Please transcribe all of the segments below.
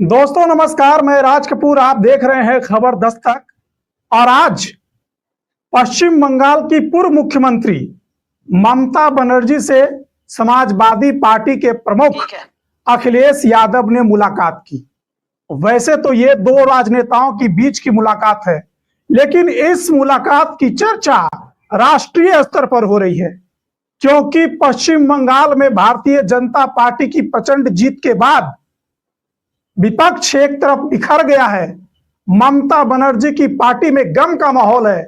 दोस्तों नमस्कार, मैं राज कपूर। आप देख रहे हैं खबर दस्तक। और आज पश्चिम बंगाल की पूर्व मुख्यमंत्री ममता बनर्जी से समाजवादी पार्टी के प्रमुख अखिलेश यादव ने मुलाकात की। वैसे तो ये दो राजनेताओं के बीच की मुलाकात है, लेकिन इस मुलाकात की चर्चा राष्ट्रीय स्तर पर हो रही है, क्योंकि पश्चिम बंगाल में भारतीय जनता पार्टी की प्रचंड जीत के बाद विपक्ष एक तरफ बिखर गया है। ममता बनर्जी की पार्टी में गम का माहौल है।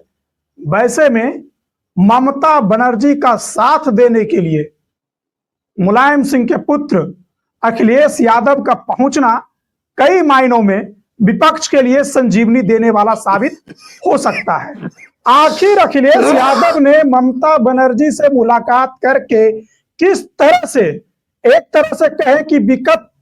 वैसे में ममता बनर्जी का साथ देने के लिए मुलायम सिंह के पुत्र अखिलेश यादव का पहुंचना कई मायनों में विपक्ष के लिए संजीवनी देने वाला साबित हो सकता है। आखिर अखिलेश यादव ने ममता बनर्जी से मुलाकात करके किस तरह से, एक तरह से कहें कि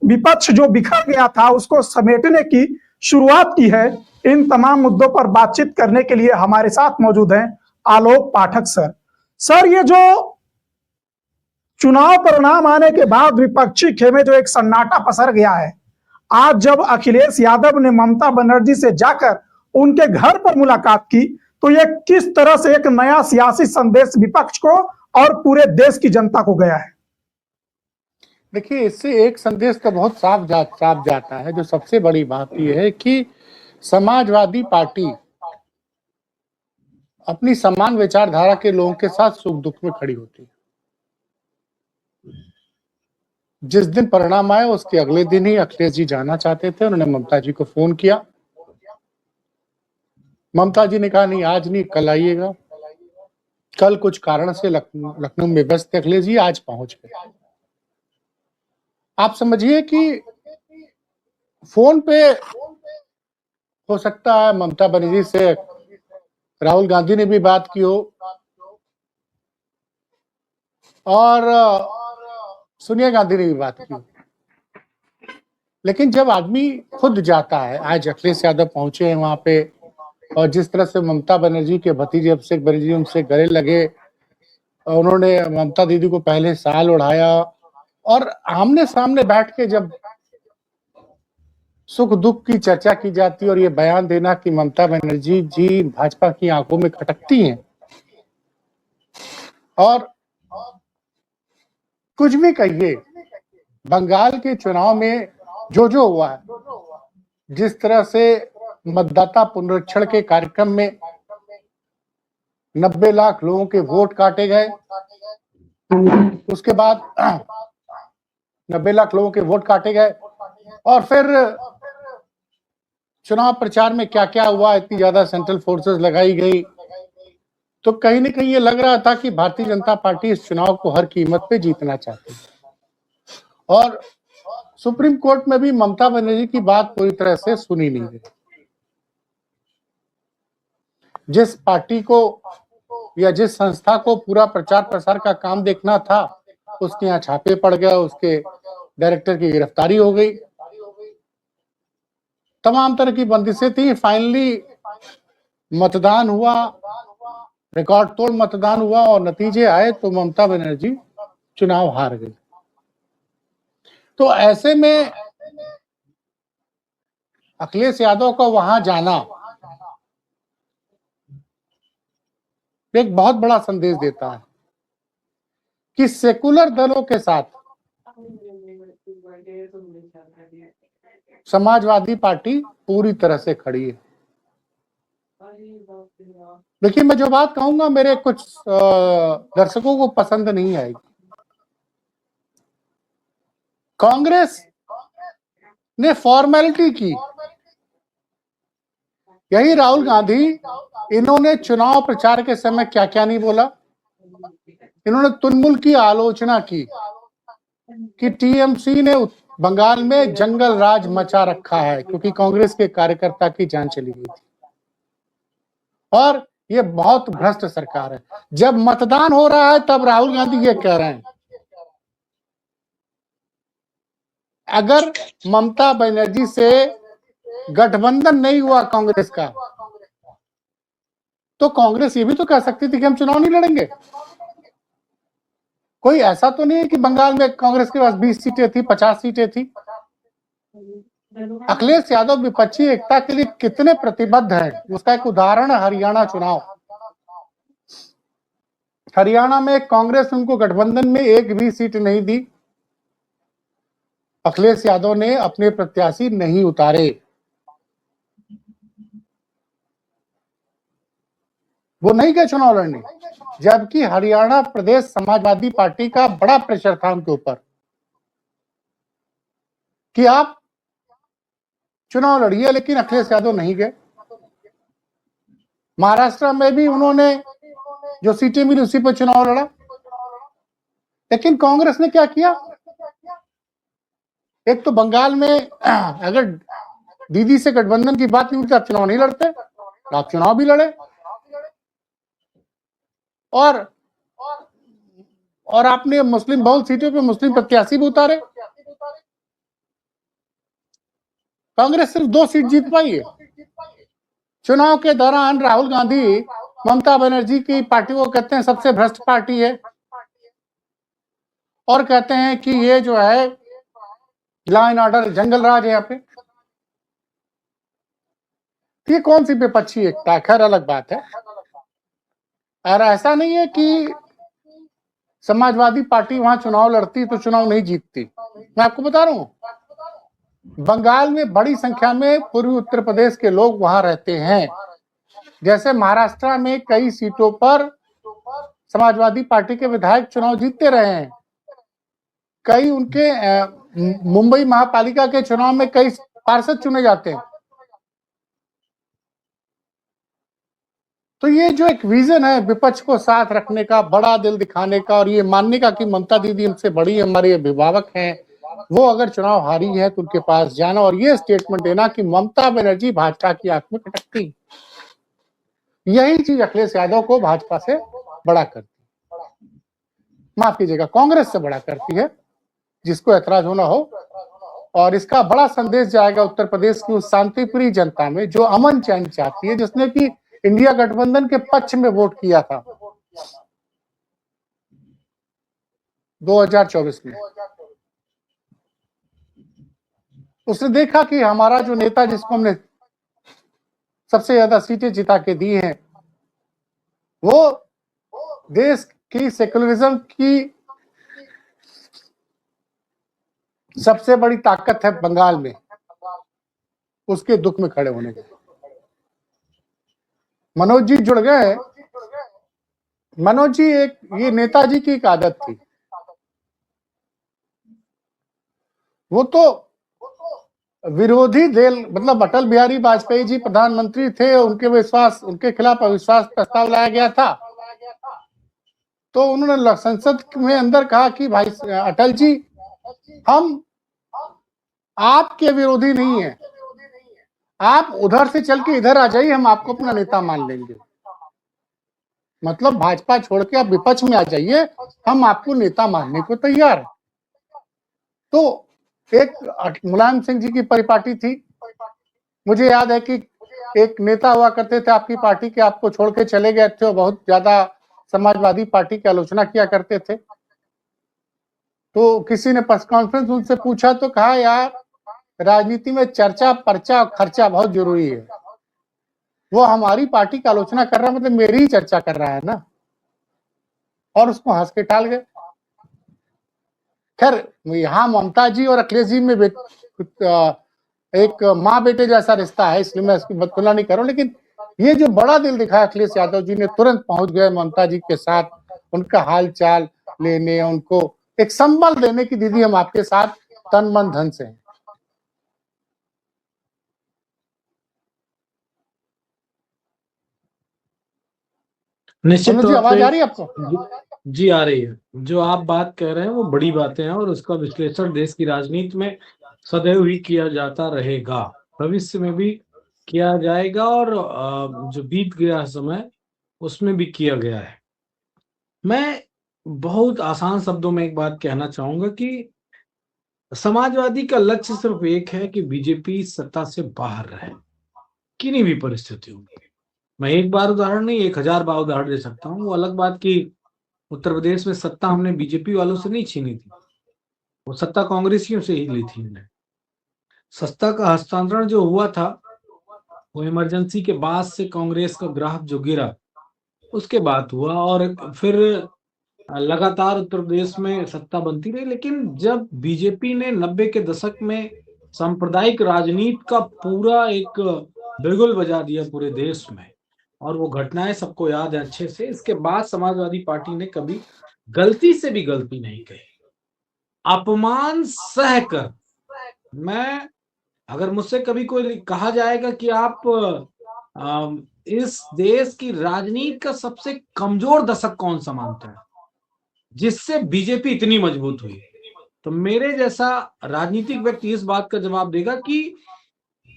विपक्ष जो बिखर गया था उसको समेटने की शुरुआत की है। इन तमाम मुद्दों पर बातचीत करने के लिए हमारे साथ मौजूद हैं आलोक पाठक सर, ये जो चुनाव परिणाम आने के बाद विपक्षी खेमे जो एक सन्नाटा पसर गया है, आज जब अखिलेश यादव ने ममता बनर्जी से जाकर उनके घर पर मुलाकात की, तो ये किस तरह से एक नया सियासी संदेश विपक्ष को और पूरे देश की जनता को गया है? देखिए, इससे एक संदेश तो बहुत साफ जाता है। जो सबसे बड़ी बात यह है कि समाजवादी पार्टी अपनी समान विचारधारा के लोगों के साथ सुख दुख में खड़ी होती है। जिस दिन परिणाम आया उसके अगले दिन ही अखिलेश जी जाना चाहते थे। उन्होंने ममता जी को फोन किया। ममता जी ने कहा नहीं, आज नहीं, कल आइएगा। कल कुछ कारण से लखनऊ में व्यस्त थे अखिलेश जी, आज पहुंच गए। आप समझिए कि फोन पे हो सकता है ममता बनर्जी से राहुल गांधी ने भी बात की हो और सोनिया गांधी ने भी बात की हो, लेकिन जब आदमी खुद जाता है, आज अखिलेश यादव पहुंचे हैं वहां पे, और जिस तरह से ममता बनर्जी के भतीजे अभिषेक बनर्जी उनसे गले लगे, उन्होंने ममता दीदी को पहले साल उड़ाया और आमने सामने बैठ के जब सुख दुख की चर्चा की जाती है और ये बयान देना कि ममता बनर्जी जी भाजपा की आंखों में खटकती हैं और कुछ भी कहिए, बंगाल के चुनाव में जो हुआ है, जिस तरह से मतदाता पुनरीक्षण के कार्यक्रम में 90 लाख लोगों के वोट काटे गए, उसके बाद 90 लाख लोगों के वोट काटे गए और फिर चुनाव प्रचार में क्या क्या हुआ, इतनी ज्यादा सेंट्रल फोर्सेस लगाई गई, तो कहीं ना कहीं ये लग रहा था कि भारतीय जनता पार्टी इस चुनाव को हर कीमत पे जीतना चाहती है। और सुप्रीम कोर्ट में भी ममता बनर्जी की बात पूरी तरह से सुनी नहीं गई। जिस पार्टी को या जिस संस्था को पूरा प्रचार प्रसार का काम देखना था, उसके यहाँ छापे पड़ गए, उसके डायरेक्टर की गिरफ्तारी हो गई, तमाम तरह की बंदिशें थी। फाइनली मतदान हुआ, रिकॉर्ड तोड़ मतदान हुआ और नतीजे आए तो ममता बनर्जी चुनाव हार गई। तो ऐसे में अखिलेश यादव का वहां जाना एक बहुत बड़ा संदेश देता है कि सेकुलर दलों के साथ समाजवादी पार्टी पूरी तरह से खड़ी है। देखिए, मैं जो बात कहूंगा मेरे कुछ दर्शकों को पसंद नहीं आएगी। कांग्रेस ने फॉर्मेलिटी की, यही राहुल गांधी, इन्होंने चुनाव प्रचार के समय क्या क्या नहीं बोला। इन्होंने तुलमुल की आलोचना की कि टीएमसी ने बंगाल में जंगल राज मचा रखा है क्योंकि कांग्रेस के कार्यकर्ता की जान चली गई थी और ये बहुत भ्रष्ट सरकार है। जब मतदान हो रहा है तब राहुल गांधी ये कह रहे हैं अगर ममता बनर्जी से गठबंधन नहीं हुआ कांग्रेस का, तो कांग्रेस ये भी तो कह सकती थी कि हम चुनाव नहीं लड़ेंगे। कोई ऐसा तो नहीं है कि बंगाल में कांग्रेस के पास 20 सीटें थी, 50 सीटें थी। अखिलेश यादव विपक्षी एकता के लिए कितने प्रतिबद्ध हैं, उसका एक उदाहरण है हरियाणा चुनाव। हरियाणा में कांग्रेस उनको गठबंधन में एक भी सीट नहीं दी, अखिलेश यादव ने अपने प्रत्याशी नहीं उतारे, वो नहीं गए चुनाव लड़ने, जबकि हरियाणा प्रदेश समाजवादी पार्टी का बड़ा प्रेशर था उनके ऊपर कि आप चुनाव लड़िए, लेकिन अखिलेश यादव नहीं गए। महाराष्ट्र में भी उन्होंने जो सीटें मिली उसी पर चुनाव लड़ा, लेकिन कांग्रेस ने क्या किया, एक तो बंगाल में अगर दीदी से गठबंधन की बात नहीं होती आप चुनाव नहीं लड़ते, आप चुनाव भी लड़े और आपने मुस्लिम बहुल सीटों पे मुस्लिम प्रत्याशी भी उतारे। कांग्रेस सिर्फ 2 सीट जीत पाई है। चुनाव के दौरान राहुल गांधी ममता बनर्जी की पार्टी को कहते हैं सबसे भ्रष्ट पार्टी है और कहते हैं कि ये जो है लॉ एंड ऑर्डर जंगल राज है यहाँ पे। ये कौन सी विपक्षी एकता, खैर अलग बात है। और ऐसा नहीं है कि समाजवादी पार्टी वहां चुनाव लड़ती तो चुनाव नहीं जीतती, मैं आपको बता रहा हूं बंगाल में बड़ी संख्या में पूर्वी उत्तर प्रदेश के लोग वहां रहते हैं। जैसे महाराष्ट्र में कई सीटों पर समाजवादी पार्टी के विधायक चुनाव जीतते रहे हैं, कई उनके मुंबई महापालिका के चुनाव में कई पार्षद चुने जाते हैं। तो ये जो एक विजन है विपक्ष को साथ रखने का, बड़ा दिल दिखाने का और ये मानने का कि ममता दीदी हमसे बड़ी हमारे अभिभावक हैं, वो अगर चुनाव हारी है तो उनके पास जाना और ये स्टेटमेंट देना कि ममता बनर्जी भाजपा की आंख में खटकती, यही चीज अखिलेश यादव को भाजपा से बड़ा करती, माफ कीजिएगा कांग्रेस से बड़ा करती है, जिसको ऐतराज होना हो। और इसका बड़ा संदेश जाएगा उत्तर प्रदेश की उस शांतिप्रिय जनता में जो अमन चैन चाहती है, जिसने कि इंडिया गठबंधन के पक्ष में वोट किया था 2024 में। उसने देखा कि हमारा जो नेता जिसको हमने सबसे ज्यादा सीटें जिता के दी हैं, वो देश की सेकुलरिज्म की सबसे बड़ी ताकत है बंगाल में, उसके दुख में खड़े होने के। मनोज जी जुड़ गए। मनोज जी ये नेताजी की एक आदत थी, वो तो विरोधी दल मतलब अटल बिहारी वाजपेयी जी प्रधानमंत्री थे, उनके खिलाफ अविश्वास प्रस्ताव लाया गया था, तो उन्होंने संसद में अंदर कहा कि भाई अटल जी हम आपके विरोधी नहीं है, आप उधर से चल के इधर आ जाइए, हम आपको अपना नेता मान लेंगे। मतलब भाजपा छोड़ के आप विपक्ष में आ जाइए, हम आपको नेता मानने को तैयार है। तो एक मुलायम सिंह जी की परिपाटी थी, मुझे याद है कि एक नेता हुआ करते थे आपकी पार्टी के, आपको छोड़ के चले गए थे और बहुत ज्यादा समाजवादी पार्टी की आलोचना किया करते थे। तो किसी ने प्रेस कॉन्फ्रेंस उनसे पूछा तो कहा यार राजनीति में चर्चा पर्चा और खर्चा बहुत जरूरी है, वो हमारी पार्टी की आलोचना कर रहा है मतलब मेरी ही चर्चा कर रहा है ना, और उसको हंस के टाल गए। खैर यहाँ ममता जी और अखिलेश जी में एक माँ बेटे जैसा रिश्ता है, इसलिए मैं इसकी तुलना नहीं कर रहा हूं, लेकिन ये जो बड़ा दिल दिखाया अखिलेश यादव जी ने, तुरंत पहुंच गए ममता जी के साथ, उनका हाल चाल लेने, उनको एक संबल देने की दीदी हम आपके साथ तन मन धन से हैं। निश्चित तौर आवाज पे आ रही है आपको? जी आ रही है। जो आप बात कह रहे हैं वो बड़ी बातें हैं और उसका विश्लेषण देश की राजनीति में सदैव ही किया जाता रहेगा, भविष्य में भी किया जाएगा और जो बीत गया समय उसमें भी किया गया है। मैं बहुत आसान शब्दों में एक बात कहना चाहूंगा कि समाजवादी का लक्ष्य सिर्फ एक है कि बीजेपी सत्ता से बाहर रहे किन्हीं भी परिस्थितियों में। मैं एक बार उदाहरण नहीं 1000 बार उदाहरण दे सकता हूँ। वो अलग बात कि उत्तर प्रदेश में सत्ता हमने बीजेपी वालों से नहीं छीनी थी, वो सत्ता कांग्रेसियों से ही ली थी हमने। सत्ता का हस्तांतरण जो हुआ था वो इमरजेंसी के बाद से कांग्रेस का ग्राफ जो गिरा उसके बाद हुआ, और फिर लगातार उत्तर प्रदेश में सत्ता बनती रही। लेकिन जब बीजेपी ने 90 के दशक में सांप्रदायिक राजनीति का पूरा एक बिगुल बजा दिया पूरे देश में, और वो घटनाएं सबको याद है अच्छे से, इसके बाद समाजवादी पार्टी ने कभी गलती से भी गलती नहीं कही। अपमान सहकर, मैं अगर मुझसे कभी कोई कहा जाएगा कि आप इस देश की राजनीति का सबसे कमजोर दशक कौन सा मानते हैं जिससे बीजेपी इतनी मजबूत हुई, तो मेरे जैसा राजनीतिक व्यक्ति इस बात का जवाब देगा कि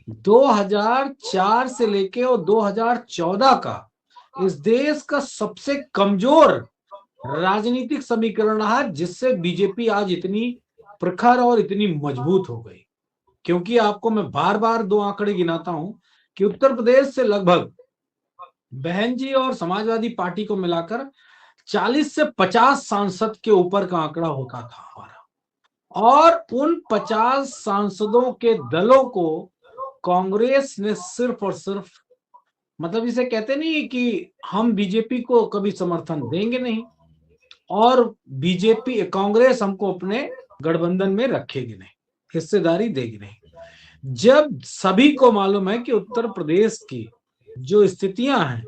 2004 से लेके और 2014 का इस देश का सबसे कमजोर राजनीतिक समीकरण रहा, जिससे बीजेपी आज इतनी प्रखर और इतनी मजबूत हो गई। क्योंकि आपको मैं बार बार दो आंकड़े गिनाता हूं कि उत्तर प्रदेश से लगभग बहन जी और समाजवादी पार्टी को मिलाकर 40 से 50 सांसद के ऊपर का आंकड़ा होता था हमारा, और उन 50 सांसदों के दलों को कांग्रेस ने सिर्फ और सिर्फ, मतलब इसे कहते नहीं कि हम बीजेपी को कभी समर्थन देंगे नहीं और बीजेपी कांग्रेस हमको अपने गठबंधन में रखेगी नहीं, हिस्सेदारी देगी नहीं। जब सभी को मालूम है कि उत्तर प्रदेश की जो स्थितियां हैं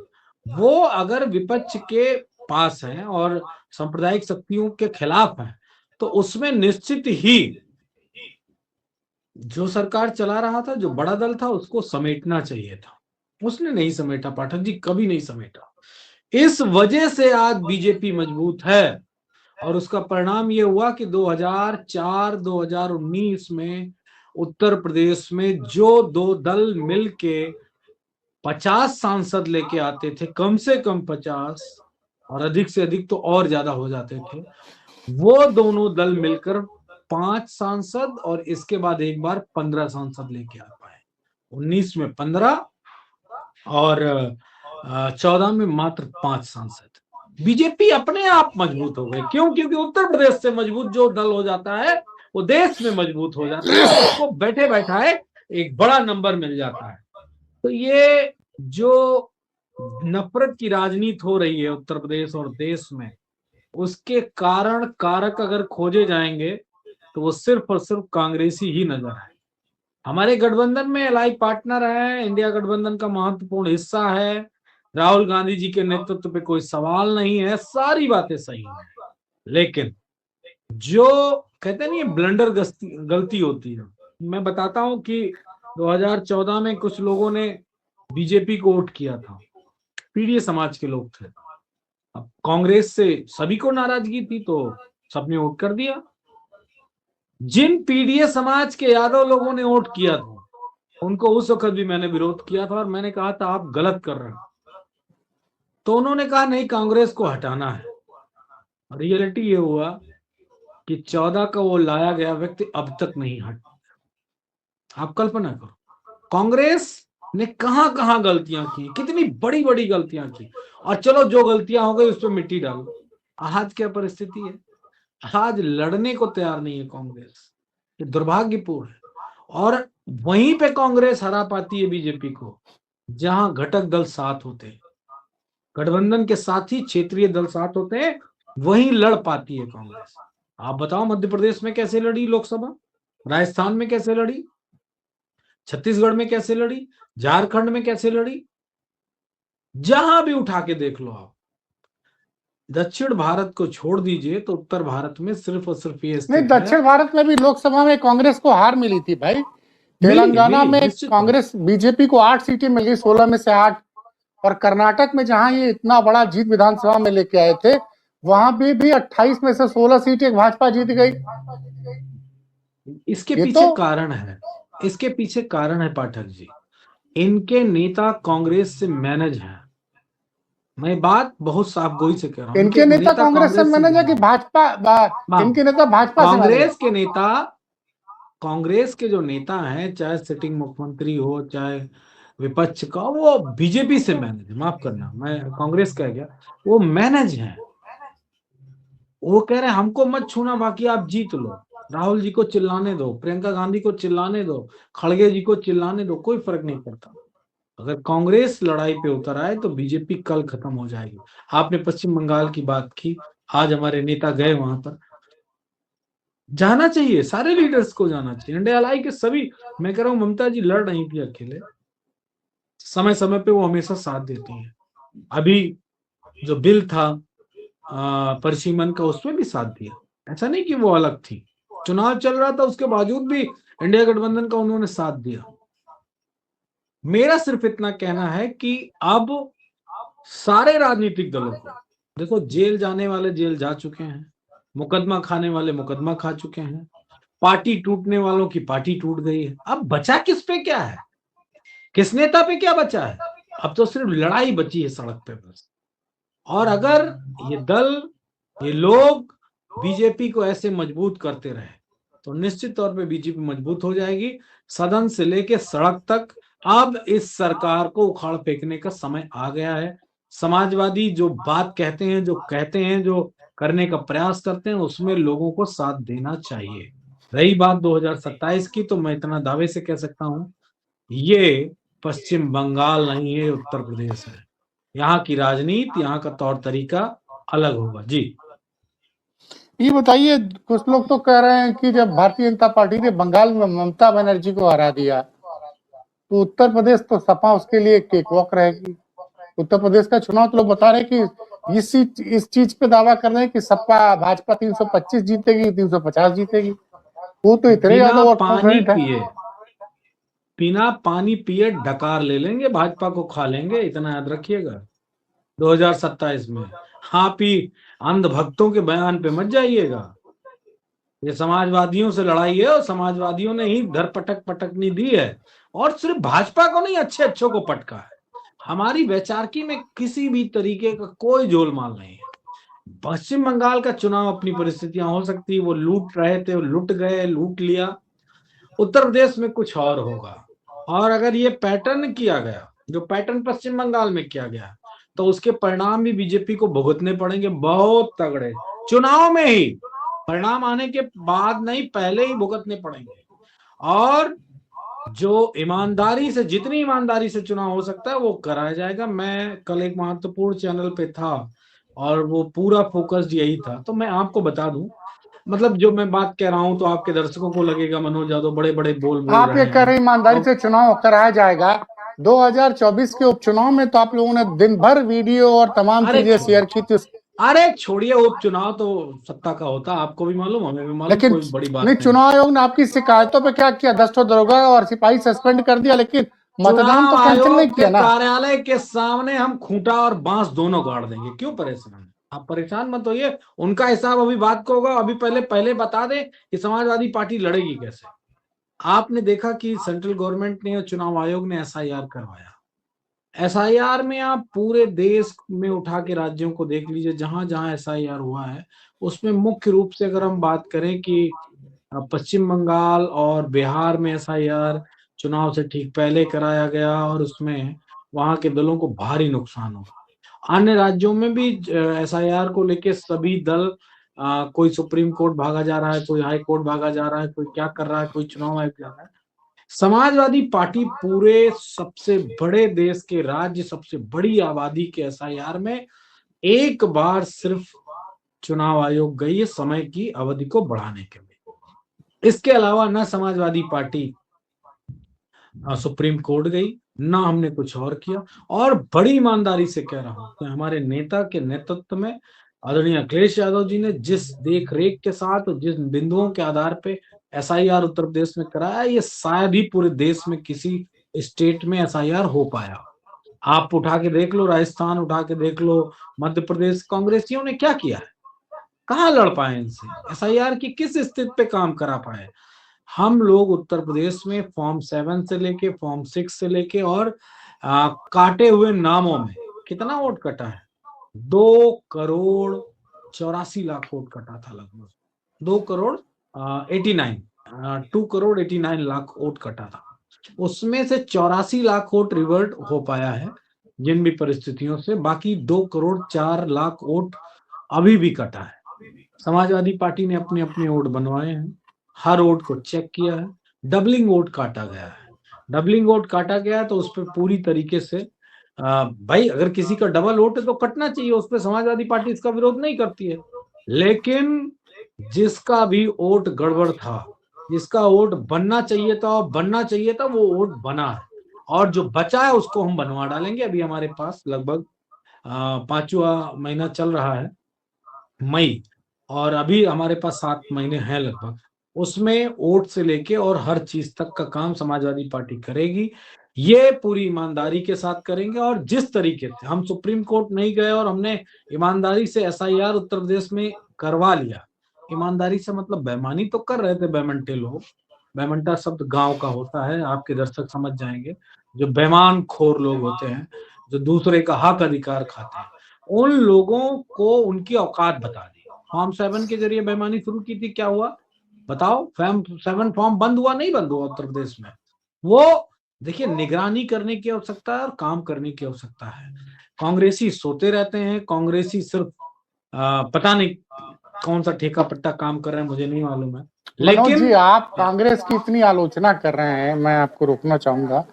वो अगर विपक्ष के पास है और सांप्रदायिक शक्तियों के खिलाफ है, तो उसमें निश्चित ही जो सरकार चला रहा था, जो बड़ा दल था, उसको समेटना चाहिए था। उसने नहीं समेटा, पाठक जी, कभी नहीं समेटा। इस वजह से आज बीजेपी मजबूत है, और उसका परिणाम ये हुआ कि 2004-2019 में उत्तर प्रदेश में जो दो दल मिलके 50 सांसद लेके आते थे, कम से कम 50 और अधिक से अधिक तो और ज्यादा हो जाते थे, वो दोनों दल मिलकर 5 सांसद और इसके बाद एक बार 15 सांसद लेके आ पाए। 19 में 15 और 14 में मात्र 5 सांसद। बीजेपी अपने आप मजबूत हो गई। क्यों? क्योंकि उत्तर प्रदेश से मजबूत जो दल हो जाता है वो देश में मजबूत हो जाता है, उसको बैठे बैठाए एक बड़ा नंबर मिल जाता है। तो ये जो नफरत की राजनीति हो रही है उत्तर प्रदेश और देश में, उसके कारण कारक अगर खोजे जाएंगे तो वो सिर्फ और सिर्फ कांग्रेसी ही नजर आए। हमारे गठबंधन में एलाई पार्टनर है, इंडिया गठबंधन का महत्वपूर्ण हिस्सा है, राहुल गांधी जी के नेतृत्व पे कोई सवाल नहीं है, सारी बातें सही हैं। लेकिन जो कहते नहीं ब्लंडर गलती होती है, मैं बताता हूं कि 2014 में कुछ लोगों ने बीजेपी को वोट किया था, पीडीए समाज के लोग थे। अब कांग्रेस से सभी को नाराजगी थी तो सबने वोट कर दिया। जिन पीडीए समाज के यादव लोगों ने वोट किया था उनको उस वक्त भी मैंने विरोध किया था और मैंने कहा था आप गलत कर रहे हैं। तो उन्होंने कहा नहीं, कांग्रेस को हटाना है। रियलिटी ये हुआ कि 14 का वो लाया गया व्यक्ति अब तक नहीं हट। आप कल्पना करो कांग्रेस ने कहां कहां गलतियां की, कितनी बड़ी बड़ी गलतियां की, और चलो जो गलतियां हो गई उस पर मिट्टी डालो। आज क्या परिस्थिति है, आज लड़ने को तैयार नहीं है कांग्रेस। ये दुर्भाग्यपूर्ण है। और वहीं पे कांग्रेस हरा पाती है बीजेपी को जहां घटक दल साथ होते हैं, गठबंधन के साथ ही क्षेत्रीय दल साथ होते हैं, वहीं लड़ पाती है कांग्रेस। आप बताओ मध्य प्रदेश में कैसे लड़ी लोकसभा, राजस्थान में कैसे लड़ी, छत्तीसगढ़ में कैसे लड़ी, झारखंड में कैसे लड़ी, जहां भी उठा के देख लो आप। दक्षिण भारत को छोड़ दीजिए तो उत्तर भारत में सिर्फ और सिर्फ ये नहीं, दक्षिण भारत में भी लोकसभा में कांग्रेस को हार मिली थी भाई। तेलंगाना में कांग्रेस बीजेपी को 8 सीटें मिली, 16 में से 8। और कर्नाटक में जहां ये इतना बड़ा जीत विधानसभा में लेके आए थे, वहां भी 28 में से 16 सीटें भाजपा जीत गई। इसके पीछे कारण है, इसके पीछे कारण है पाठक जी, इनके नेता कांग्रेस से मैनेज हैं। मैं बात बहुत साफ गोई से कह रहा हूं। इनके नेता कांग्रेस से मैनेज है कि भाजपा, इनके नेता भाजपा से? कांग्रेस के नेता, कांग्रेस के जो नेता हैं, चाहे सिटिंग मुख्यमंत्री हो चाहे विपक्ष का, वो बीजेपी से मैनेज, माफ करना मैं कांग्रेस कह गया, वो मैनेज है। वो कह रहे हैं हमको मत छूना, बाकी आप जीत लो। राहुल जी को चिल्लाने दो, प्रियंका गांधी को चिल्लाने दो, खड़गे जी को चिल्लाने दो, कोई फर्क नहीं पड़ता। अगर कांग्रेस लड़ाई पे उतर आए तो बीजेपी कल खत्म हो जाएगी। आपने पश्चिम बंगाल की बात की, आज हमारे नेता गए वहां पर, जाना चाहिए, सारे लीडर्स को जाना चाहिए, इंडिया अलाई के सभी। मैं कह रहा हूँ ममता जी लड़ रही थी अकेले, समय समय पे वो हमेशा साथ देती हैं। अभी जो बिल था परसिमन का, उसमें भी साथ दिया, ऐसा नहीं कि वो अलग थी। चुनाव चल रहा था उसके बावजूद भी इंडिया गठबंधन का उन्होंने साथ दिया। मेरा सिर्फ इतना कहना है कि अब सारे राजनीतिक दलों को, देखो जेल जाने वाले जेल जा चुके हैं, मुकदमा खाने वाले मुकदमा खा चुके हैं, पार्टी टूटने वालों की पार्टी टूट गई है। अब बचा किस पे क्या है, किस नेता पे क्या बचा है? अब तो सिर्फ लड़ाई बची है सड़क पे बस। और अगर ये दल, ये लोग बीजेपी को ऐसे मजबूत करते रहे तो निश्चित तौर पे बीजेपी मजबूत हो जाएगी, सदन से लेके सड़क तक। अब इस सरकार को उखाड़ फेंकने का समय आ गया है। समाजवादी जो बात कहते हैं, जो कहते हैं, जो करने का प्रयास करते हैं, उसमें लोगों को साथ देना चाहिए। रही बात 2027 की, तो मैं इतना दावे से कह सकता हूं, ये पश्चिम बंगाल नहीं है, उत्तर प्रदेश है। यहाँ की राजनीति, यहाँ का तौर तरीका अलग होगा। जी ये बताइए, कुछ लोग तो कह रहे हैं कि जब भारतीय जनता पार्टी ने बंगाल में ममता बनर्जी को हरा दिया तो उत्तर प्रदेश तो सपा उसके लिए केक वॉक रहेगी। उत्तर प्रदेश का चुनाव तो लोग बता रहे हैं कि इस चीज पे दावा कर रहे हैं कि सपा भाजपा 325 जीतेगी, 350 जीतेगी। वो तो इतने बिना ज्यादा ओवर पानी कॉन्फिडेंट है। पिए, बिना पानी पिए डकार ले लेंगे, भाजपा को खा लेंगे, इतना याद रखिएगा 2027 में। आप ही अंधभक्तों के बयान पे मत जाइएगा। ये समाजवादियों से लड़ाई है और समाजवादियों ने ही धर पटक पटकनी दी है, और सिर्फ भाजपा को नहीं, अच्छे अच्छों को पटका है। हमारी वैचारिकी में किसी भी तरीके का कोई जोलमाल नहीं है। पश्चिम बंगाल का चुनाव अपनी परिस्थितियां हो सकती है, वो लूट रहे थे, वो लूट गए, लूट लिया। उत्तर प्रदेश में कुछ और होगा, और अगर ये पैटर्न किया गया, जो पैटर्न पश्चिम बंगाल में किया गया, तो उसके परिणाम भी बीजेपी को भुगतने पड़ेंगे, बहुत तगड़े। चुनाव में ही, परिणाम आने के बाद नहीं, पहले ही भुगतने पड़ेंगे। और जो ईमानदारी से, जितनी ईमानदारी से चुनाव हो सकता है वो कराया जाएगा। मैं कल एक महत्वपूर्ण चैनल पे था और वो पूरा फोकस यही था, तो मैं आपको बता दूं, मतलब जो मैं बात कह रहा हूं तो आपके दर्शकों को लगेगा मनोज यादव बड़े बड़े बोल आप ये रहे कह रहे हैं। हैं ईमानदारी से चुनाव कराया जाएगा। 2024 के उपचुनाव में तो आप लोगों ने दिन भर वीडियो और तमाम अरे चीजें शेयर की थी, अरे छोड़िए, उपचुनाव तो सत्ता का होता, आपको भी मालूम, हमें भी मालूम, लेकिन कोई बड़ी नहीं, बात नहीं। चुनाव आयोग ने आपकी शिकायतों पे क्या किया? 10 दरोगा और सिपाही सस्पेंड कर दिया, लेकिन मतदान चुनाव तो कैंसिल नहीं आयोग के किया ना। कार्यालय के सामने हम खूंटा और बांस दोनों गाड़ देंगे, क्यों परेशान? आप परेशान मत होइए, उनका हिसाब अभी बात को होगा। अभी पहले पहले बता दें कि समाजवादी पार्टी लड़ेगी कैसे। आपने देखा कि सेंट्रल गवर्नमेंट ने और चुनाव आयोग ने एसआईआर करवाया। एसआईआर में आप पूरे देश में उठा के राज्यों को देख लीजिए, जहां जहां एसआईआर हुआ है, उसमें मुख्य रूप से अगर हम बात करें कि पश्चिम बंगाल और बिहार में एसआईआर चुनाव से ठीक पहले कराया गया, और उसमें वहां के दलों को भारी नुकसान हुआ। अन्य राज्यों में भी एसआईआर को लेके सभी दल, कोई सुप्रीम कोर्ट भागा जा रहा है, कोई हाई कोर्ट भागा जा रहा है, कोई क्या कर रहा है, कोई चुनाव आयोग जा रहा है। समाजवादी पार्टी पूरे सबसे बड़े देश के राज्य, सबसे बड़ी आबादी के एसआईआर में एक बार सिर्फ चुनाव आयोग गई है, समय की अवधि को बढ़ाने के लिए। इसके अलावा न समाजवादी पार्टी सुप्रीम कोर्ट गई, ना हमने कुछ और किया। और बड़ी ईमानदारी से कह रहा हूं कि हमारे नेता के नेतृत्व में आदरणीय अखिलेश यादव जी ने जिस देख रेख के साथ और जिस बिंदुओं के आधार पे एसआईआर उत्तर प्रदेश में कराया, ये शायद ही पूरे देश में किसी स्टेट में एसआईआर हो पाया। आप उठा के देख लो, राजस्थान उठा के देख लो, मध्य प्रदेश कांग्रेसियों ने क्या किया है, कहाँ लड़ पाए इनसे, एसआईआर की किस स्थिति पे काम करा पाए। हम लोग उत्तर प्रदेश में फॉर्म 7 से लेके फॉर्म 6 से लेके और काटे हुए नामों में कितना वोट कटा है, 2 करोड़ 84 लाख वोट कटा था, लगभग 2 करोड़ 89 लाख वोट कटा था। उसमें से 84 लाख वोट रिवर्ट हो पाया है जिन भी परिस्थितियों से, बाकी 2 करोड़ 4 लाख वोट अभी भी कटा है। समाजवादी पार्टी ने अपने अपने वोट बनवाए हैं, हर वोट को चेक किया है, डबलिंग वोट काटा गया है। डबलिंग वोट काटा गया है तो उस पर पूरी तरीके से भाई अगर किसी का डबल वोट है तो कटना चाहिए, उस पर समाजवादी पार्टी इसका विरोध नहीं करती है। लेकिन जिसका भी वोट गड़बड़ था, जिसका वोट बनना चाहिए था वो वोट बना है, और जो बचा है उसको हम बनवा डालेंगे। अभी हमारे पास लगभग 5वां महीना चल रहा है, मई, और अभी हमारे पास 7 महीने हैं लगभग। उसमें वोट से लेके और हर चीज तक का काम समाजवादी पार्टी करेगी। ये पूरी ईमानदारी के साथ करेंगे। और जिस तरीके से हम सुप्रीम कोर्ट नहीं गए और हमने ईमानदारी से एसआईआर उत्तर प्रदेश में करवा लिया, ईमानदारी से मतलब बेईमानी तो कर रहे थे बेमंटे लोग, बेमंटा शब्द गांव का होता है, आपके दर्शक समझ जाएंगे, जो बेईमान खोर लोग होते हैं, जो दूसरे का हक अधिकार खाते हैं, उन लोगों को उनकी औकात बता दी। फॉर्म 7 के जरिए बेईमानी शुरू की थी, क्या हुआ बताओ? फॉर्म 7 फॉर्म बंद हुआ, नहीं बंद हुआ उत्तर प्रदेश में? वो देखिए, निगरानी करने की आवश्यकता है और काम करने की आवश्यकता है। कांग्रेसी सोते रहते हैं, कांग्रेसी सिर्फ पता नहीं कौन सा ठेका पट्टा काम कर रहे हैं, मुझे नहीं मालूम है। मनोज जी, लेकिन आप कांग्रेस की इतनी आलोचना कर रहे हैं, मैं आपको रोकना चाहूंगा।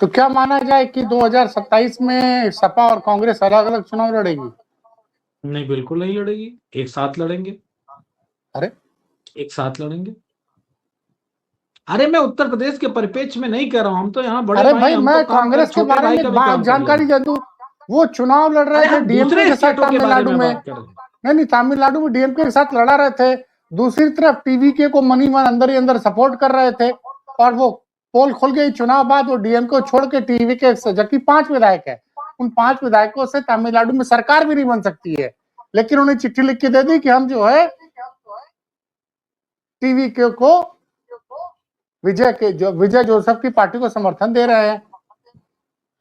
तो क्या माना जाए कि 2027 में सपा और कांग्रेस अलग अलग चुनाव लड़ेगी? नहीं, बिल्कुल नहीं लड़ेगी, एक साथ लड़ेंगे। अरे एक साथ लड़ेंगे। अरे मैं उत्तर प्रदेश के परिप्रेक्ष्य में नहीं कह रहा हूं, हम तो यहाँ बड़े अरे भाई, भाई, हम मैं तो काम कर, कांग्रेस के छोटे बारे भाई में का भी काम कर जानकारी लेंगे। दे दूं। वो चुनाव लड़ रहे अरे थे हम डीएमके दूसरे के साथ स्टेटों के बारे तमिलनाडु में में। बात कर रहे हैं। नहीं, तमिलनाडु में डीएमके के साथ लड़ा रहे थे। दूसरी तरफ टीवीके को मनी मन अंदर ही अंदर सपोर्ट कर रहे थे। और वो पोल खोल के चुनाव बाद वो डीएमके को छोड़ के टीवीके, जबकि 5 विधायक है, उन 5 विधायकों से तमिलनाडु में सरकार भी नहीं बन सकती है। लेकिन उन्हें चिट्ठी लिख के दे दी कि हम जो है टीवीके को, विजय जोसेफ की पार्टी को समर्थन दे रहे हैं।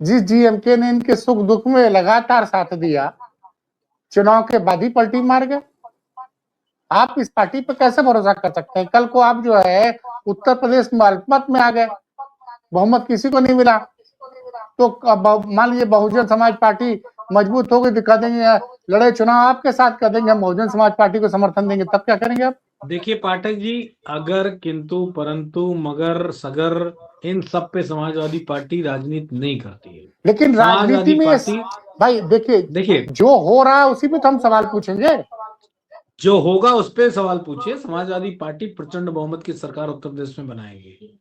जिस डीएमके ने इनके सुख दुख में लगातार साथ दिया, चुनाव के बाद ही पलटी मार गए। आप इस पार्टी पर कैसे भरोसा कर सकते हैं? कल को आप जो है उत्तर प्रदेश में अल्पमत में आ गए, बहुमत किसी को नहीं मिला, तो मान लीजिए बहुजन समाज पार्टी मजबूत हो गई, दिखा देंगे लड़े चुनाव आपके साथ, कर देंगे हम बहुजन समाज पार्टी को समर्थन देंगे, तब क्या करेंगे आप? देखिए पाठक जी, अगर किंतु परंतु मगर सगर इन सब पे समाजवादी पार्टी राजनीति नहीं करती है। लेकिन राजनीति में पार्टी, भाई देखिए, जो हो रहा है उसी पे तो हम सवाल पूछेंगे। जो होगा उस पे सवाल पूछिए। समाजवादी पार्टी प्रचंड बहुमत की सरकार उत्तर प्रदेश में बनाएगी,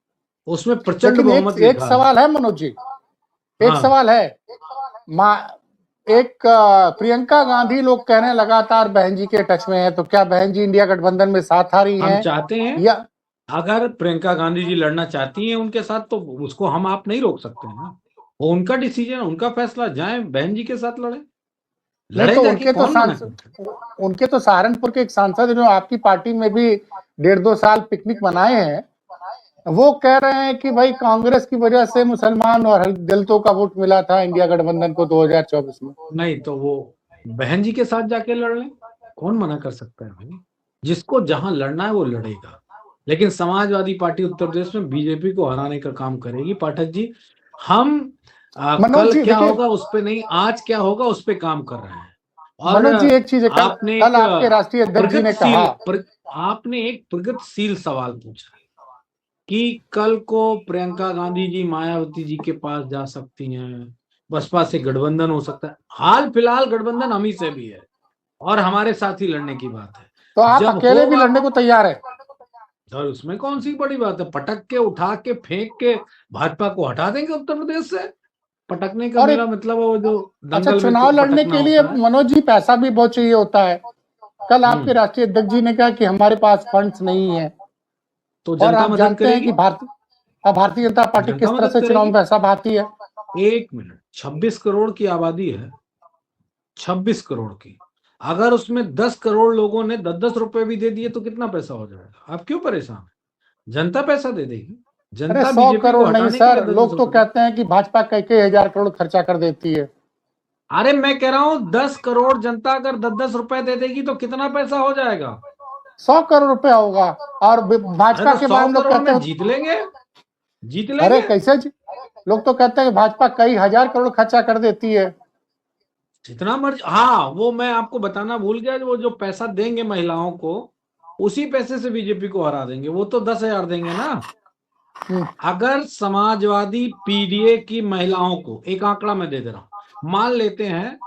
उसमें प्रचंड लेकिन बहुमत एक सवाल है मनोज जी, एक हाँ। सवाल है। प्रियंका गांधी लोग कह रहे हैं लगातार बहन जी के टच में है, तो क्या बहन जी इंडिया गठबंधन में साथ आ रही हैं? हम चाहते हैं, या अगर प्रियंका गांधी जी लड़ना चाहती हैं उनके साथ, तो उसको हम आप नहीं रोक सकते हैं ना, वो उनका डिसीजन, उनका फैसला, जाए बहन जी के साथ लड़े, नहीं लड़े तो जाके, कौन मना करता है? उनके तो सहारनपुर के एक सांसद जो आपकी पार्टी में भी 1.5-2 साल पिकनिक मनाए हैं, वो कह रहे हैं कि भाई कांग्रेस की वजह से मुसलमान और दलितों का वोट मिला था इंडिया गठबंधन को 2024 में। नहीं तो वो बहन जी के साथ जाके लड़ लें, कौन मना कर सकता है भाई? जिसको जहां लड़ना है वो लड़ेगा। लेकिन समाजवादी पार्टी उत्तर प्रदेश में बीजेपी को हराने का काम करेगी पाठक जी। हम कल क्या होगा उस पे नहीं, आज क्या होगा उस पे काम कर रहे हैं। और मनोज जी, एक चीज है, कल आपके राष्ट्रीय अध्यक्ष जी ने कहा, आपने एक प्रगतिशील सवाल पूछा कि कल को प्रियंका गांधी जी मायावती जी के पास जा सकती हैं, बसपा से गठबंधन हो सकता है। हाल फिलहाल गठबंधन हम ही से भी है और हमारे साथ ही लड़ने की बात है, तो आप अकेले भी लड़ने को तैयार है? और उसमें कौन सी बड़ी बात है? पटक के, उठा के, फेंक के भाजपा को हटा देंगे उत्तर प्रदेश से। पटकने का मेरा मतलब वो जो अच्छा, चुनाव लड़ने के लिए मनोज जी पैसा भी बहुत चाहिए होता है। कल आपके राष्ट्रीय अध्यक्ष जी ने कहा कि हमारे पास फंड्स नहीं है, तो जनता मदद करेगी। भारतीय जनता पार्टी किस तरह से चुनाव में पैसा बहाती है? 1 मिनट, 26 करोड़ की आबादी है, 26 करोड़ की, अगर उसमें 10 करोड़ लोगों ने 10-10 रुपए भी दे दिए तो कितना पैसा हो जाएगा? आप क्यों परेशान है? जनता पैसा दे देगी। जनता 100 करोड़ नहीं सर, लोग तो कहते हैं कि भाजपा कई हजार करोड़ खर्चा कर देती है। अरे मैं कह रहा हूं 10 करोड़ जनता अगर 10-10 रुपए दे देगी तो कितना पैसा हो जाएगा? 100 करोड़ रुपए होगा। और भाजपा के बारे में लोग कहते हैं जीत लेंगे, जीत लेंगे। अरे कैसे लोग तो कहते हैं कि भाजपा कई हजार करोड़ खर्चा कर देती है। जितना मर्जी, हाँ वो मैं आपको बताना भूल गया, वो जो पैसा देंगे महिलाओं को, उसी पैसे से बीजेपी को हरा देंगे। वो तो 10,000 देंगे ना। हम्म, अगर समाजवादी पीडीए की महिलाओं को, एक आंकड़ा मैं दे रहा हूं, मान लेते हैं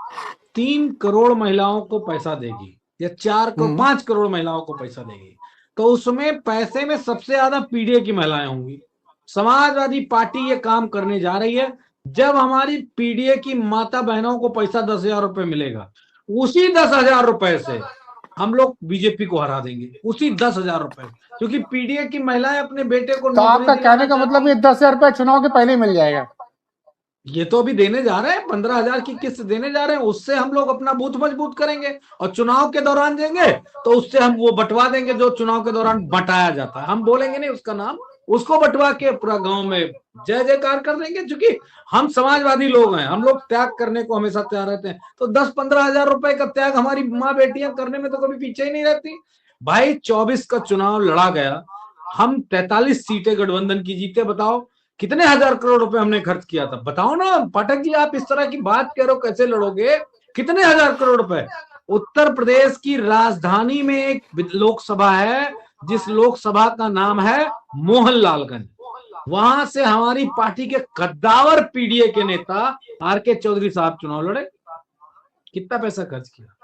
3 करोड़ महिलाओं को पैसा देगी या 5 करोड़ महिलाओं को पैसा देगी, तो उसमें पैसे में सबसे ज्यादा पीडीए की महिलाएं होंगी। समाजवादी पार्टी ये काम करने जा रही है। जब हमारी पीडीए की माता बहनों को पैसा 10,000 रुपए मिलेगा, उसी 10,000 रुपए से हम लोग बीजेपी को हरा देंगे, उसी 10,000 रुपए, क्योंकि पीडीए की महिलाएं अपने बेटे को तो नौकरी आपका दिलाना कहने का चाहती मतलब ये हैं। 10,000 रुपये चुनाव के पहले ही मिल जाएगा? ये तो अभी देने जा रहे हैं, 15,000 की किस्त देने जा रहे हैं, उससे हम लोग अपना बूथ मजबूत करेंगे और चुनाव के दौरान देंगे तो उससे हम वो बंटवा देंगे जो चुनाव के दौरान बंटाया जाता है। हम बोलेंगे नहीं उसका नाम, उसको बंटवा के पूरा गांव में जय जयकार कर देंगे। क्योंकि हम समाजवादी लोग हैं, हम लोग त्याग करने को हमेशा तैयार रहते हैं। तो 10-15,000 रुपए का त्याग हमारी माँ बेटियां करने में तो कभी पीछे ही नहीं रहती। भाई 24 का चुनाव लड़ा गया, हम 43 सीटें गठबंधन की जीते। बताओ कितने हजार करोड़ रुपए हमने खर्च किया था? बताओ ना पाठक जी, आप इस तरह की बात करो, कैसे लड़ोगे? कितने हजार करोड़ रुपए? उत्तर प्रदेश की राजधानी में एक लोकसभा है, जिस लोकसभा का नाम है मोहनलालगंज। वहां से हमारी पार्टी के कद्दावर पीडीए के नेता आर.के. चौधरी साहब चुनाव लड़े। कितना पैसा खर्च किया?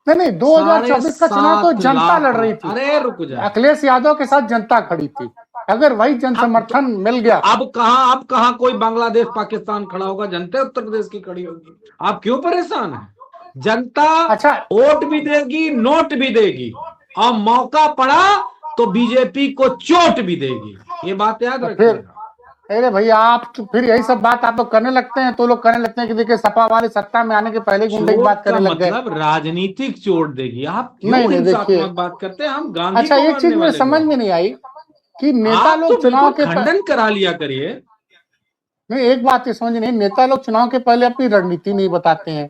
नहीं, 2024 का चुनाव तो 7.5 जनता लाख लड़ रही थी। अरे रुक जाए, अखिलेश यादव के साथ जनता खड़ी थी। अगर वही जन समर्थन मिल गया, अब कहां कोई बांग्लादेश पाकिस्तान खड़ा होगा? जनता उत्तर प्रदेश की खड़ी होगी। आप क्यों परेशान हैं? जनता अच्छा वोट भी देगी, नोट भी देगी, और मौका पड़ा तो बीजेपी को चोट भी देगी। ये बात याद तो फिर रखिएगा। अरे भैया, आप तो फिर यही सब बात आप लोग करने लगते हैं, तो लोग करने लगते हैं कि देखिए सपा वाले सत्ता में आने के पहले गुंडे की चोट बात का करने लग गए। मतलब राजनीतिक चोट देगी। आप नहीं क्यों नहीं, देखिए, हिंसात्मक बात करते हैं? हम गांधी अच्छा को एक चीज मानने मुझे वाले समझ लोग। में नहीं आई कि नेता आप तो लोग चुनाव बिल्कुल के खंडन करा लिया करिए। नहीं, एक बात ये समझ नहीं, नेता लोग चुनाव के पहले अपनी रणनीति नहीं बताते हैं।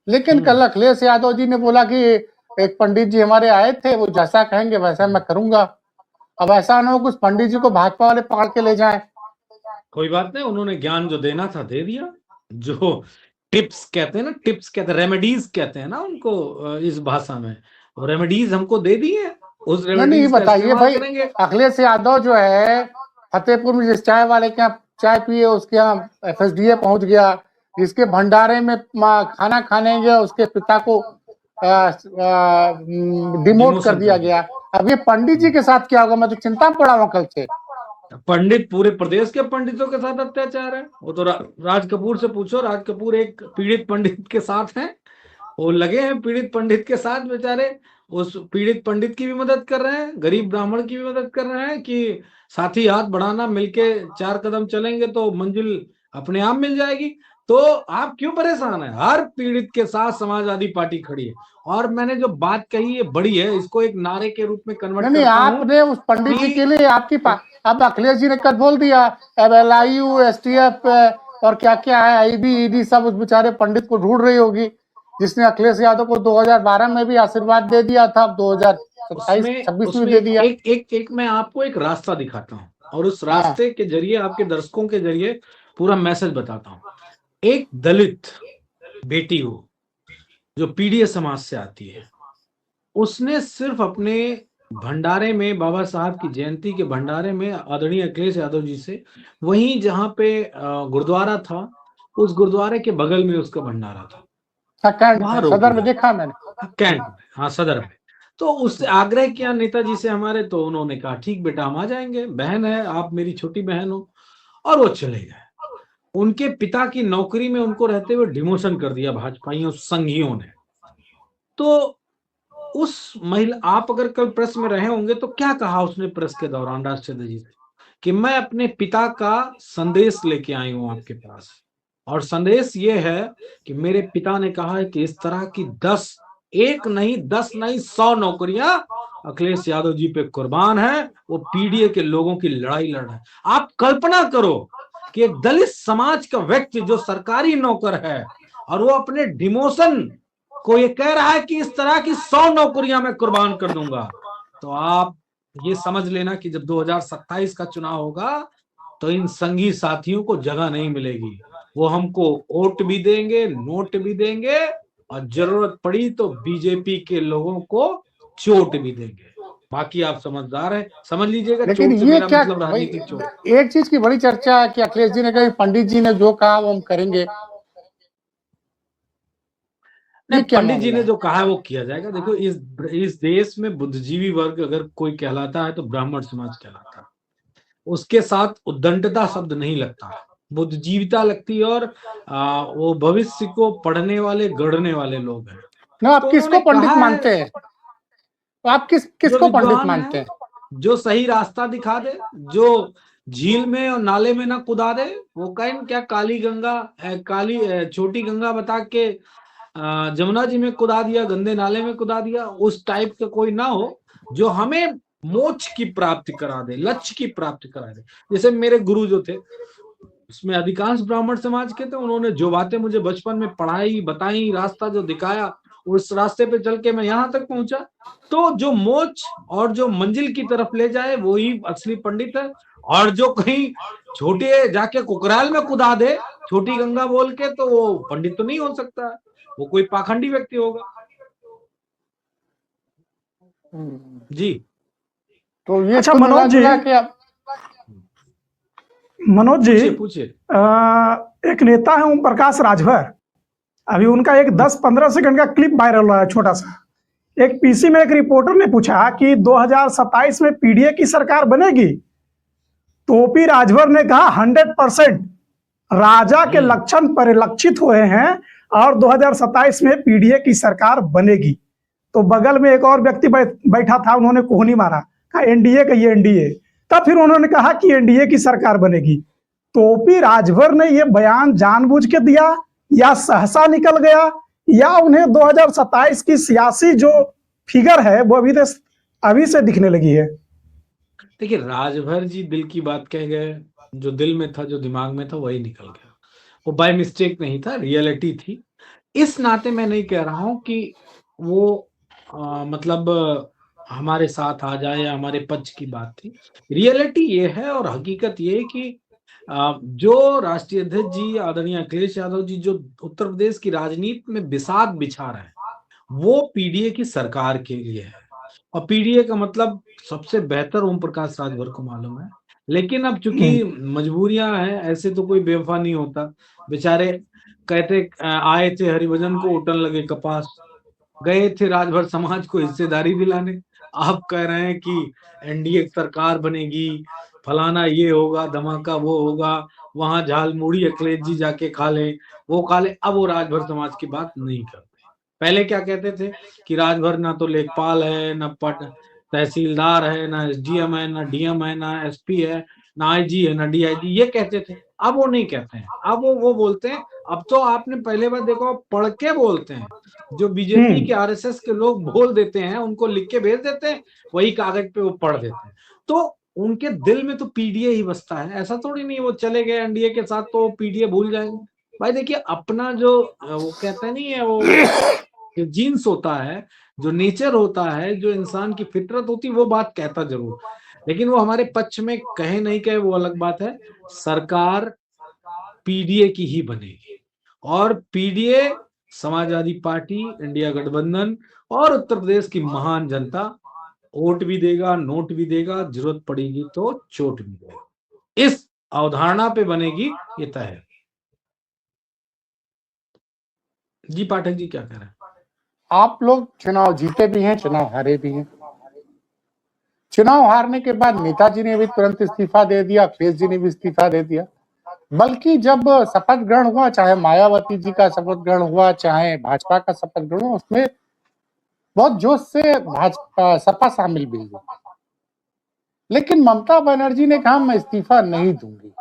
लेकिन कल हम्म। अखिलेश यादव जी ने बोला कि एक पंडित जी हमारे आए थे, वो जैसा कहेंगे वैसा मैं करूंगा। अब ऐसा ना हो कुछ पंडित जी को भाजपा वाले पकड़ के ले जाएं। कोई बात नहीं, उन्होंने ज्ञान जो देना था दे दिया। जो टिप्स कहते हैं ना, टिप्स कहते हैं, रेमेडीज कहते हैं ना उनको इस भाषा में, वो रेमेडीज हमको दे दी है। उस नहीं, ये रेमेडीज का बताइए इस्तेमाल भाई, करेंगे। अखिलेश यादव जो है फतेहपुर में जिस चाय वाले के यहाँ चाय पिए, उसके यहाँ एफएसडीए पहुंच गया। जिसके भंडारे में खाना खाने गया, उसके पिता को डिमोट कर डिमोशन दिया कर गया। दिया। अब ये पंडित जी के साथ क्या होगा? मैं तो चिंता में पड़ा हूँ कल से। पंडित, पूरे प्रदेश के पंडितों के साथ अत्याचार है। वो तो राज कपूर से पूछो, राज कपूर एक पीड़ित पंडित के साथ हैं, वो लगे हैं पीड़ित पंडित के साथ बेचारे। उस पीड़ित पंडित की भी मदद कर रहे हैं, गरीब ब्राह्मण की भी मदद कर रहे हैं कि साथी हाथ बढ़ाना, मिलके 4 कदम चलेंगे तो मंजिल अपने आप मिल जाएगी। तो आप क्यों परेशान है? हर पीड़ित के साथ समाजवादी पार्टी खड़ी है। और मैंने जो बात कही है बड़ी है, इसको एक नारे के रूप में कन्वर्ट नहीं, करता हूं आपने उस पंडित जी कि के लिए अब अखिलेश जी ने कल बोल दिया, अब LIU STF और क्या क्या है, IB ED सब उस बेचारे पंडित को ढूंढ रही होगी, जिसने अखिलेश यादव को 2012 में भी आशीर्वाद दे दिया था, अब 2027-26 में उसमें दे दिया। एक मैं आपको एक रास्ता दिखाता हूँ, और उस हाँ, रास्ते के जरिए आपके दर्शकों के जरिए पूरा मैसेज बताता हूँ। एक दलित बेटी हो जो पीड़ित समाज से आती है, उसने सिर्फ अपने भंडारे में, बाबा साहब की जयंती के भंडारे में आदरणीय अखिलेश यादव जी से, वहीं जहां पे गुरुद्वारा था, उस गुरुद्वारे के बगल में उसका भंडारा था, कैंट वहां में रोक सदर में दिया। देखा मैंने। कैंट में, हाँ सदर में। तो उससे आग्रह किया नेताजी से हमारे, तो उन्होंने कहा ठीक बेटा हम आ जाएंगे, बहन है आप, मेरी छोटी बहन हो। और वो चले गए। उनके पिता की नौकरी में उनको रहते हुए डिमोशन कर दिया भाजपाइयों संघियों ने। तो उस महिला, आप अगर कल प्रेस में रहे होंगे तो क्या कहा उसने प्रेस के दौरान राष्ट्रपति जी से, कि मैं अपने पिता का संदेश लेके आई हूं आपके पास, और संदेश ये है कि मेरे पिता ने कहा है कि इस तरह की 10 नहीं 10 नहीं 100 नौकरियां अखिलेश यादव जी पे कुर्बान है। वो पीडीए के लोगों की लड़ाई लड़ रहे हैं। आप कल्पना करो कि एक दलित समाज का व्यक्ति जो सरकारी नौकर है, और वो अपने डिमोशन को ये कह रहा है कि इस तरह की 100 नौकरियां मैं कुर्बान कर दूंगा। तो आप ये समझ लेना कि जब 2027 का चुनाव होगा तो इन संघी साथियों को जगह नहीं मिलेगी। वो हमको वोट भी देंगे, नोट भी देंगे, और जरूरत पड़ी तो बीजेपी के लोगों को चोट भी देंगे। बाकी आप समझदार हैं, समझ लीजिएगा। लेकिन चोट से ये मेरा क्या मतलब भाई, राजनीतिक चोट। एक चीज की बड़ी चर्चा है कि अखिलेश जी ने कहा पंडित जी ने जो कहा वो हम करेंगे। ये नहीं, क्या पंडित जी मामला ने है? जो कहा है वो किया जाएगा। देखो, इस देश में बुद्धिजीवी वर्ग अगर कोई कहलाता है तो ब्राह्मण समाज कहलाता है। उसके साथ उद्दंडता शब्द नहीं लगता है, बुद्धिजीविता लगती है। और वो भविष्य को पढ़ने वाले, गढ़ने वाले लोग हैं। ना, आप तो किसको उन्होंने पंडित कहा है, मानते हैं? तो आप जो किसको पंडित विद्वान मानते है, हैं? जो सही रास्ता दिखा दे, जो झील में और नाले में ना कुदा दे, वो कहीं क्या काली गंगा छोटी गंगा बता के जमुना जी में कुदा दिया, गंदे नाले में कुदा दिया, उस टाइप का कोई ना हो जो हमें मोक्ष की प्राप्ति करा दे, लक्ष्य की प्राप्ति करा दे। जैसे मेरे गुरु जो थे उसमें अधिकांश ब्राह्मण समाज के थे। उन्होंने जो बातें मुझे बचपन में पढ़ाई, बताई, रास्ता जो दिखाया, उस रास्ते पे चल के मैं यहाँ तक पहुंचा। तो जो मोक्ष और जो मंजिल की तरफ ले जाए वो ही असली पंडित है। और जो कहीं छोटे जाके कुकराल में कुदा दे छोटी गंगा बोल के, तो वो पंडित तो नहीं हो सकता है, वो कोई पाखंडी व्यक्ति होगा। जी। तो ये अच्छा कुल मिला मनोज जी, जुला के आप मनोज जी, पूछिए पूछिए। एक नेता है ओम प्रकाश राजभर। अभी उनका एक 10-15 सेकंड का क्लिप वायरल हुआ है, छोटा सा। एक पीसी में एक रिपोर्टर ने पूछा कि 2027 में पीडीए की सरकार बनेगी, तो ओपी राजभर ने कहा 100% राजा के लक्षण परिलक्षित हुए हैं और 2027 में पीडीए की सरकार बनेगी। तो बगल में एक और व्यक्ति बैठा था, उन्होंने कोहनी मारा, कहा एनडीए कहिए एनडीए। तब फिर उन्होंने कहा कि एनडीए की सरकार बनेगी। तो ओपी राजभर ने यह बयान जानबूझ के दिया या सहसा निकल गया, या उन्हें 2027 की सियासी जो फिगर है वो अभी से दिखने लगी है? देखिए, राजभर जी दिल की बात कह गए, जो दिल में था, जो दिमाग में था, वही निकल गया। वो बाय मिस्टेक नहीं था, रियलिटी थी। इस नाते मैं नहीं कह रहा हूं कि वो मतलब हमारे साथ आ जाए या हमारे पक्ष की बात थी। रियलिटी ये है और हकीकत ये है कि जो राष्ट्रीय अध्यक्ष जी आदरणीय अखिलेश यादव जी जो उत्तर प्रदेश की राजनीति में बिसात बिछा रहे हैं, वो पीडीए की सरकार के लिए है। और पीडीए का मतलब सबसे बेहतर ओम प्रकाश राजभर को मालूम है। लेकिन अब चूंकि मजबूरियां हैं, ऐसे तो कोई बेवफा नहीं होता। बेचारे कहते आए थे हरिभजन को उठन लगे कपास, गए थे राजभर समाज को हिस्सेदारी दिलाने। आप कह रहे हैं कि एनडीए सरकार बनेगी, फलाना ये होगा, धमाका वो होगा, वहां झाल मुड़ी अखिलेश जी जाके खा ले, वो खा ले। अब वो राजभर समाज की बात नहीं करते। पहले क्या कहते थे कि राजभर ना तो लेखपाल है, ना पट तहसीलदार है, ना एसडीएम है, ना डीएम है, ना एसपी है, ना आईजी है, ना डीआईजी, ये कहते थे। अब वो नहीं कहते हैं, अब वो बोलते हैं। अब तो आपने पहले बार देखो, पढ़ के बोलते हैं। जो बीजेपी के आरएसएस के लोग बोल देते हैं, उनको लिख के भेज देते हैं, वही कागज पे वो पढ़ देते हैं। तो उनके दिल में तो पीडीए ही बसता है। ऐसा थोड़ी नहीं वो चले गए एनडीए के साथ तो पीडीए भूल जाएंगे। भाई देखिए, अपना जो वो कहते नहीं है, वो जीन्स होता है, जो नेचर होता है, जो इंसान की फितरत होती है, वो बात कहता जरूर। लेकिन वो हमारे पक्ष में कहे नहीं कहे वो अलग बात है। सरकार पीडीए की ही बनेगी। और पीडीए, समाजवादी पार्टी, इंडिया गठबंधन और उत्तर प्रदेश की महान जनता वोट भी देगा, नोट भी देगा, जरूरत पड़ेगी तो चोट भी देगा। इस अवधारणा पे बनेगी, ये तय है। जी पाठक जी क्या कह रहे हैं? आप लोग चुनाव जीते भी हैं, चुनाव हारे भी हैं। चुनाव हारने के बाद नेताजी ने भी तुरंत इस्तीफा दे दिया, अखिलेश जी ने भी इस्तीफा दे दिया। बल्कि जब शपथ ग्रहण हुआ, चाहे मायावती जी का शपथ ग्रहण हुआ, चाहे भाजपा का शपथ ग्रहण हुआ, उसमें बहुत जोश से भाजपा सपा शामिल भी हुई। लेकिन ममता बनर्जी ने कहा मैं इस्तीफा नहीं दूंगी।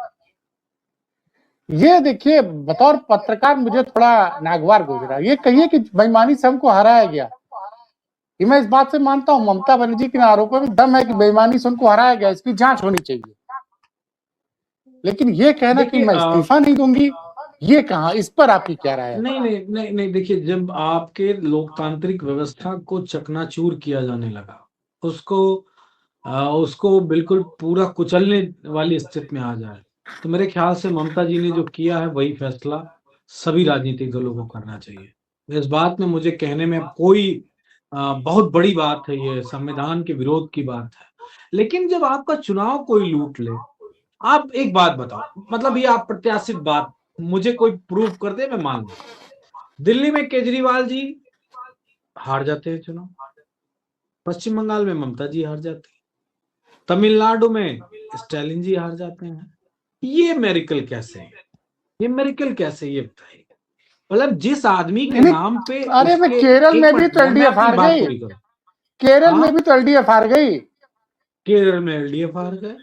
ये देखिए, बतौर पत्रकार मुझे थोड़ा नागवार गुजरा। ये कहिए कि बेईमानी से हमको हराया गया, कि मैं इस बात से मानता हूं ममता बनर्जी के आरोपों में दम है कि बेईमानी से उनको हराया गया, इसकी जांच होनी चाहिए। लेकिन ये कहना कि मैं इस्तीफा नहीं दूंगी, ये कहां, इस पर आपकी क्या राय है? नहीं, देखिए, जब आपके लोकतांत्रिक व्यवस्था को चकनाचूर किया जाने लगा, उसको बिल्कुल पूरा कुचलने वाली स्थिति में आ जाए, तो मेरे ख्याल से ममता जी ने जो किया है वही फैसला सभी राजनीतिक दलों को करना चाहिए। इस बात में मुझे कहने में कोई बहुत बड़ी बात है, ये संविधान के विरोध की बात है। लेकिन जब आपका चुनाव कोई लूट ले, आप एक बात बताओ, मतलब ये आप प्रत्याशित बात मुझे कोई प्रूव कर दे, मैं मान लूं। दिल्ली में केजरीवाल जी हार जाते हैं चुनाव, पश्चिम बंगाल में ममता जी हार जाती है, तमिलनाडु में स्टालिन जी हार जाते हैं। ये मेरिकल कैसे है? ये मेरिकल कैसे, ये बताइए। मतलब जिस आदमी के नहीं, नाम पे अरे मैं उसके केरल एक में भी मिनट, तो मैं एलडीएफ अपनी हार बात गई। पूरी करूं। केरल में हाँ, भी तो एलडीएफ हार गई। केरल में एलडीएफ हार गए।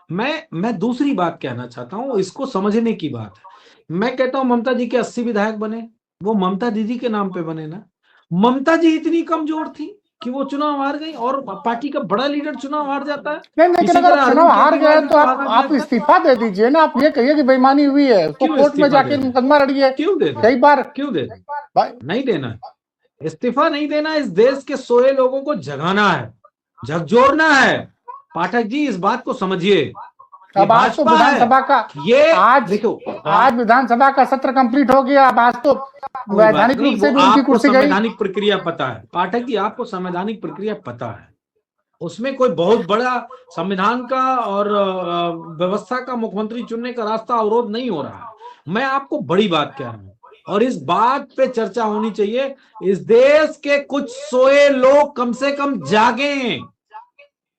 मैं दूसरी बात कहना चाहता हूं, इसको समझने की बात है। मैं कहता हूं ममता जी के 80 विधायक बने, वो ममता दीदी के नाम पे बने ना। ममता जी इतनी कमजोर थी कि वो चुनाव हार गई, और पार्टी का बड़ा लीडर चुनाव हार जाता है। नहीं, लेकिन इसी अगर तरह आप चुनाव अरविंद हार गए केजरीवाल जी तो को हारना नहीं आप लगता। इस्तीफा दे दीजिए ना। आप ये कहिए कि बेईमानी हुई है, उसको क्यों कोर्ट में इस्तीफा जाके दे दें? मुकदमा लड़िए। क्यों दे दें? कई बार क्यों दे दें? भाई, नहीं देना है, इस्तीफा नहीं देना। इस देश के सोए लोगों को जगाना है, झकझोरना है। पाठक जी इस बात को समझिए, ये अब आज तो भाजपा है। विधानसभा का ये आज देखो, आज विधानसभा का सत्र कंप्लीट हो गया। अब आज तो कोई बात वैधानिक रूप नहीं, वो से भी उनकी आपको कुर्सी गई। संवैधानिक प्रक्रिया पता है पाठक जी, आपको संवैधानिक प्रक्रिया पता है। उसमें कोई बहुत बड़ा संविधान का और व्यवस्था का मुख्यमंत्री चुनने का रास्ता अवरोध नहीं हो रहा है। मैं आपको बड़ी बात कह रहा हूं, और इस बात पे चर्चा होनी चाहिए। इस देश के कुछ सोए लोग कम से कम जागें,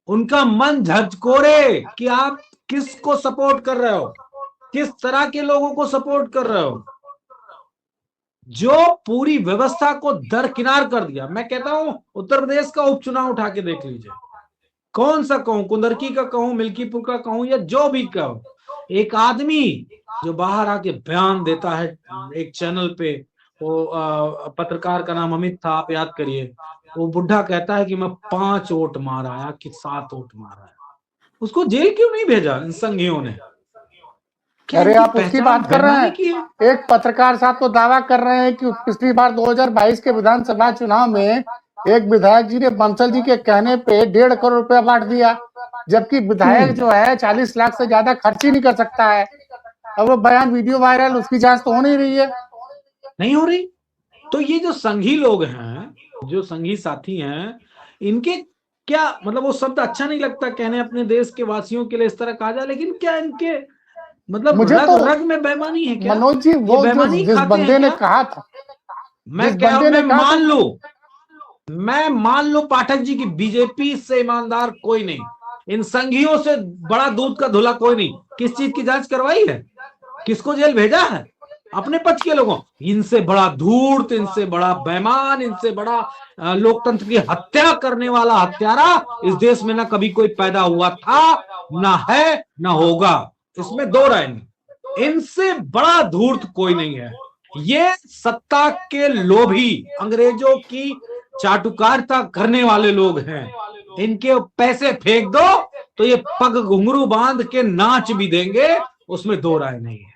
उनका मन झकझोरे कि आप किसको सपोर्ट कर रहे हो, किस तरह के लोगों को सपोर्ट कर रहे हो, जो पूरी व्यवस्था को दरकिनार कर दिया। मैं कहता हूं उत्तर प्रदेश का उपचुनाव उठा के देख लीजिए, कौन सा कहूं, कुंदरकी का कहूं, मिल्कीपुर का कहूं, या जो भी कहूं, एक आदमी जो बाहर आके बयान देता है एक चैनल पे, वो पत्रकार का नाम अमित था, आप याद करिए। वो बुढ़ा कहता है कि मैं 5 वोट मारा या कि 7 वोट मारा है। उसको जेल क्यों नहीं भेजा इन संघियों ने? क्या अरे इनकी आप उसकी पहचान बात कर रहे बेईमानी की है? हैं। एक पत्रकार साहब तो दावा कर रहे हैं कि पिछली बार 2022 के विधानसभा चुनाव में एक विधायक जी ने बंसल जी के कहने पे 1.5 करोड़ रुपया बांट दिया, जबकि विधायक जो है 40 लाख से ज्यादा खर्च ही नहीं कर सकता है। अब वो बयान वीडियो वायरल, उसकी जांच तो हो नहीं रही है। नहीं हो रही। तो ये जो संघी लोग हैं, जो संघी साथी हैं, इनके क्या मतलब, वो शब्द अच्छा नहीं लगता कहने अपने देश के वासियों के लिए इस तरह कहा जाए, लेकिन क्या इनके मतलब मुझे रग तो रग में बेईमानी है क्या? मनोज जी, ये वो जो बेईमानी जिस खाते हैं बंदे ने क्या? कहा था, मैं जिस क्या, बंदे मैं ने कहा था, मान लूं पाठक जी की बीजेपी से ईमानदार कोई नहीं, इन संघियों से बड़ा दूध का धुला कोई नहीं। किस चीज की जांच करवाई है? किसको जेल भेजा है? अपने पक्ष के लोगों। इनसे बड़ा धूर्त, इनसे बड़ा बेईमान, इनसे बड़ा लोकतंत्र की हत्या करने वाला हत्यारा इस देश में ना कभी कोई पैदा हुआ था, ना है, ना होगा। इसमें दो राय नहीं। इनसे बड़ा धूर्त कोई नहीं है। ये सत्ता के लोभी, अंग्रेजों की चाटुकारिता करने वाले लोग हैं। इनके पैसे फेंक दो तो ये पग घुंघरू बांध के नाच भी देंगे, उसमें दो राय नहीं है।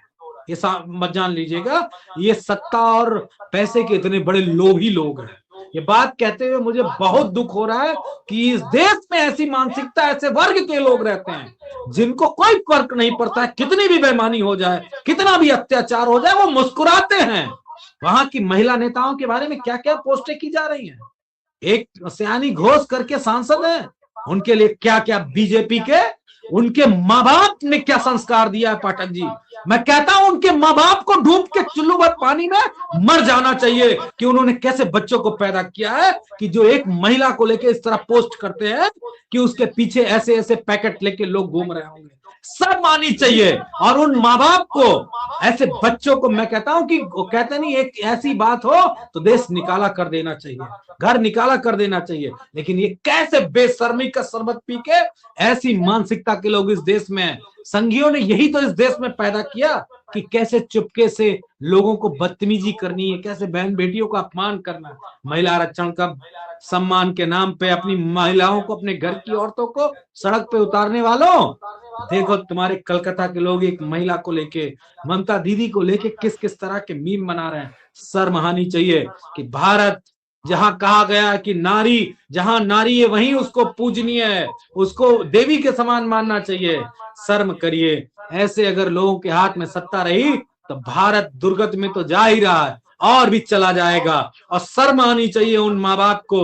ये मत जान लीजिएगा, ये सत्ता और पैसे के इतने बड़े लोभी लोग हैं। ये बात कहते हुए मुझे बहुत दुख हो रहा है कि इस देश में ऐसी मानसिकता, ऐसे वर्ग के लोग रहते हैं जिनको कोई फर्क नहीं पड़ता है, कितनी भी बेईमानी हो जाए, कितना भी अत्याचार हो जाए, वो मुस्कुराते हैं। वहां की महिला नेताओं के बारे में क्या क्या पोस्टें की जा रही हैं। एक सयानी घोष करके सांसद है, उनके लिए क्या क्या बीजेपी के उनके माँ बाप ने क्या संस्कार दिया है पाठक जी। मैं कहता हूं उनके माँ बाप को डूब के चुल्लू भर पानी में मर जाना चाहिए कि उन्होंने कैसे बच्चों को पैदा किया है, कि जो एक महिला को लेके इस तरह पोस्ट करते हैं कि उसके पीछे ऐसे ऐसे पैकेट लेके लोग घूम रहे होंगे। सब मानी चाहिए। और उन माँ बाप को, ऐसे बच्चों को, मैं कहता हूं कि कहते नहीं, एक ऐसी बात हो तो देश निकाला कर देना चाहिए, घर निकाला कर देना चाहिए। लेकिन ये कैसे बेशर्मी का शरबत पी के ऐसी मानसिकता के लोग इस देश में हैं। संघियों ने यही तो इस देश में पैदा किया कि कैसे चुपके से लोगों को बदतमीजी करनी है, कैसे बहन बेटियों का अपमान करना है। महिला आरक्षण का सम्मान के नाम पे अपनी महिलाओं को, अपने घर की औरतों को सड़क पे उतारने वालों, देखो तुम्हारे कलकत्ता के लोग एक महिला को लेके, ममता दीदी को लेके किस किस तरह के मीम बना रहे हैं। शर्म आनी चाहिए कि भारत जहां कहा गया कि नारी, जहां नारी है वहीं उसको पूजनीय है, उसको देवी के समान मानना चाहिए। शर्म करिए। ऐसे अगर लोगों के हाथ में सत्ता रही तो भारत दुर्गत में तो जा ही रहा है और भी चला जाएगा। और शर्म आनी चाहिए उन माँ बाप को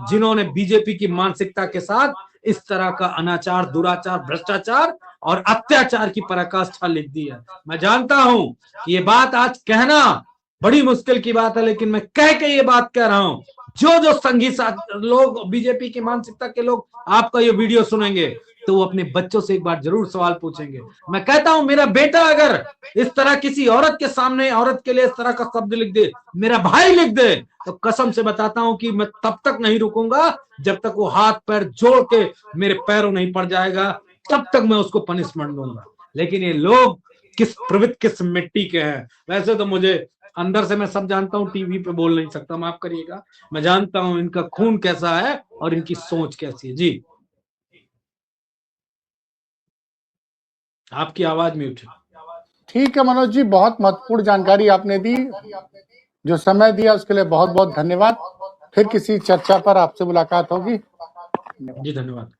जिन्होंने बीजेपी की मानसिकता के साथ इस तरह का अनाचार, दुराचार, भ्रष्टाचार और अत्याचार की पराकाष्ठा लिख दी है। मैं जानता हूं कि ये बात आज कहना बड़ी मुश्किल की बात है, लेकिन मैं कह के ये बात कह रहा हूं, जो संघी लोग, बीजेपी की मानसिकता के लोग आपका ये वीडियो सुनेंगे तो वो अपने बच्चों से एक बार जरूर सवाल पूछेंगे। मैं कहता हूं, मेरा बेटा अगर इस तरह किसी औरत के सामने, औरत के लिए इस तरह का शब्द लिख दे, मेरा भाई लिख दे, तो कसम से बताता हूं कि मैं तब तक नहीं रुकूंगा जब तक वो हाथ पैर जोड़ के मेरे पैरों नहीं पड़ जाएगा, तब तक मैं उसको पनिशमेंट दूंगा। लेकिन ये लोग किस प्रवृत्ति, किस मिट्टी के हैं। वैसे तो मुझे अंदर से मैं सब जानता हूं, टीवी पे बोल नहीं सकता, माफ करिएगा। मैं जानता हूं इनका खून कैसा है और इनकी सोच कैसी है। जी, आपकी आवाज म्यूट है। ठीक है मनोज जी, बहुत महत्वपूर्ण जानकारी आपने दी, जो समय दिया उसके लिए बहुत बहुत धन्यवाद। फिर किसी चर्चा पर आपसे मुलाकात होगी। जी धन्यवाद।